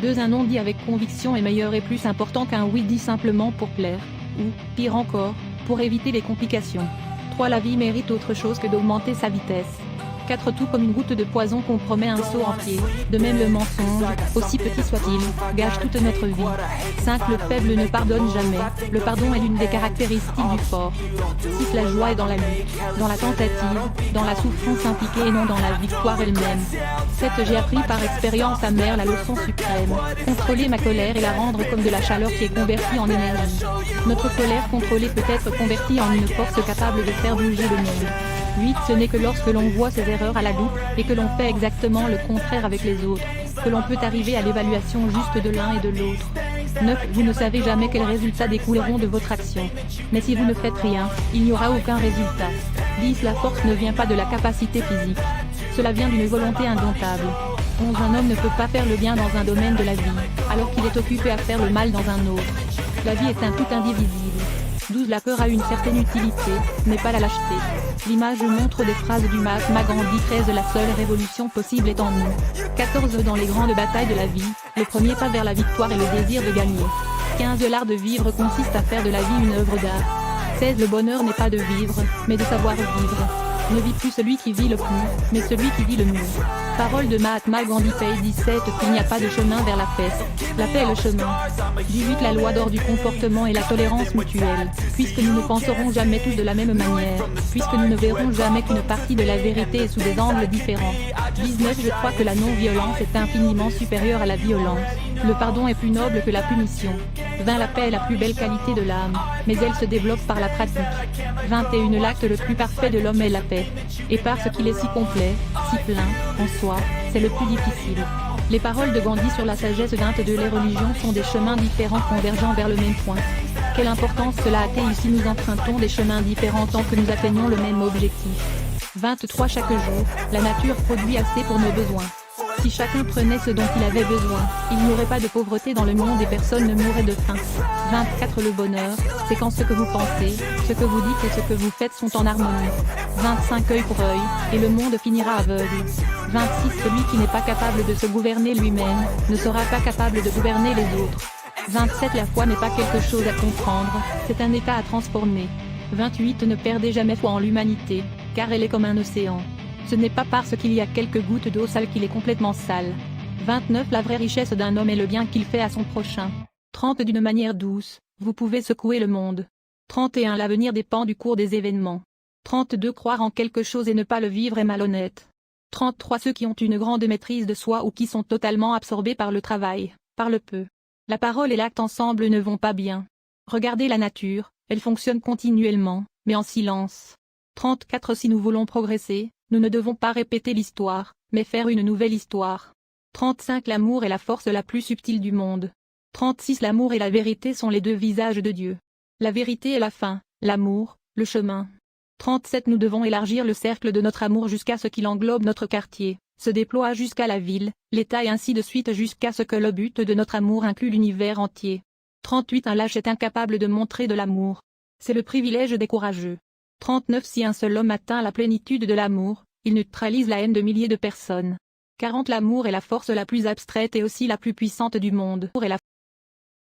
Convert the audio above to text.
2. Un non dit avec conviction est meilleur et plus important qu'un oui dit simplement pour plaire, ou, pire encore, pour éviter les complications. 3. La vie mérite autre chose que d'augmenter sa vitesse. 4. Tout comme une goutte de poison compromet un seau entier, de même le mensonge, aussi petit soit-il, gâche toute notre vie. 5. Le faible ne pardonne jamais, le pardon est l'une des caractéristiques du fort. 6. La joie est dans la lutte, dans la tentative, dans la souffrance impliquée et non dans la victoire elle-même. 7. J'ai appris par expérience amère la leçon suprême, contrôler ma colère et la rendre comme de la chaleur qui est convertie en énergie. Notre colère contrôlée peut être convertie en une force capable de faire bouger le monde. 8. Ce n'est que lorsque l'on voit ses erreurs à la loupe, et que l'on fait exactement le contraire avec les autres, que l'on peut arriver à l'évaluation juste de l'un et de l'autre. 9. Vous ne savez jamais quels résultats découleront de votre action. Mais si vous ne faites rien, il n'y aura aucun résultat. 10. La force ne vient pas de la capacité physique. Cela vient d'une volonté indomptable. 11. Un homme ne peut pas faire le bien dans un domaine de la vie, alors qu'il est occupé à faire le mal dans un autre. La vie est un tout indivisible. 12. La peur a une certaine utilité, mais pas la lâcheté. L'image montre des phrases du Mahatma Gandhi. 13. La seule révolution possible est en nous. 14. Dans les grandes batailles de la vie, le premier pas vers la victoire est le désir de gagner. 15. L'art de vivre consiste à faire de la vie une œuvre d'art. 16. Le bonheur n'est pas de vivre, mais de savoir vivre. Ne vit plus celui qui vit le plus, mais celui qui vit le mieux. Parole de Mahatma Gandhi. Page 17. Qu'il n'y a pas de chemin vers la paix. La paix est le chemin. 18. La loi d'or du comportement et la tolérance mutuelle. Puisque nous ne penserons jamais tous de la même manière, puisque nous ne verrons jamais qu'une partie de la vérité sous des angles différents. 19. Je crois que la non-violence est infiniment supérieure à la violence. Le pardon est plus noble que la punition. 20. La paix est la plus belle qualité de l'âme, mais elle se développe par la pratique. 21. L'acte le plus parfait de l'homme est la paix. Et parce qu'il est si complet, si plein, en soi, c'est le plus difficile. Les paroles de Gandhi sur la sagesse d'Inde de les religions sont des chemins différents convergeant vers le même point. Quelle importance cela a-t-il si nous empruntons des chemins différents tant que nous atteignons le même objectif. 23. Chaque jour, la nature produit assez pour nos besoins. Si chacun prenait ce dont il avait besoin, il n'y aurait pas de pauvreté dans le monde et personne ne mourrait de faim. 24. Le bonheur, c'est quand ce que vous pensez, ce que vous dites et ce que vous faites sont en harmonie. 25. Œil pour œil, et le monde finira aveugle. 26. Celui qui n'est pas capable de se gouverner lui-même, ne sera pas capable de gouverner les autres. 27. La foi n'est pas quelque chose à comprendre, c'est un état à transformer. 28. Ne perdez jamais foi en l'humanité, car elle est comme un océan. Ce n'est pas parce qu'il y a quelques gouttes d'eau sale qu'il est complètement sale. 29. La vraie richesse d'un homme est le bien qu'il fait à son prochain. 30. D'une manière douce, vous pouvez secouer le monde. 31. L'avenir dépend du cours des événements. 32. Croire en quelque chose et ne pas le vivre est malhonnête. 33. Ceux qui ont une grande maîtrise de soi ou qui sont totalement absorbés par le travail, parlent peu. La parole et l'acte ensemble ne vont pas bien. Regardez la nature, elle fonctionne continuellement, mais en silence. 34. Si nous voulons progresser, nous ne devons pas répéter l'histoire, mais faire une nouvelle histoire. 35. L'amour est la force la plus subtile du monde. 36. L'amour et la vérité sont les deux visages de Dieu. La vérité est la fin, l'amour, le chemin. 37. Nous devons élargir le cercle de notre amour jusqu'à ce qu'il englobe notre quartier, se déploie jusqu'à la ville, l'État et ainsi de suite jusqu'à ce que le but de notre amour inclue l'univers entier. 38. Un lâche est incapable de montrer de l'amour. C'est le privilège des courageux. 39. Si un seul homme atteint la plénitude de l'amour, il neutralise la haine de milliers de personnes. 40. L'amour est la force la plus abstraite et aussi la plus puissante du monde. L'amour est la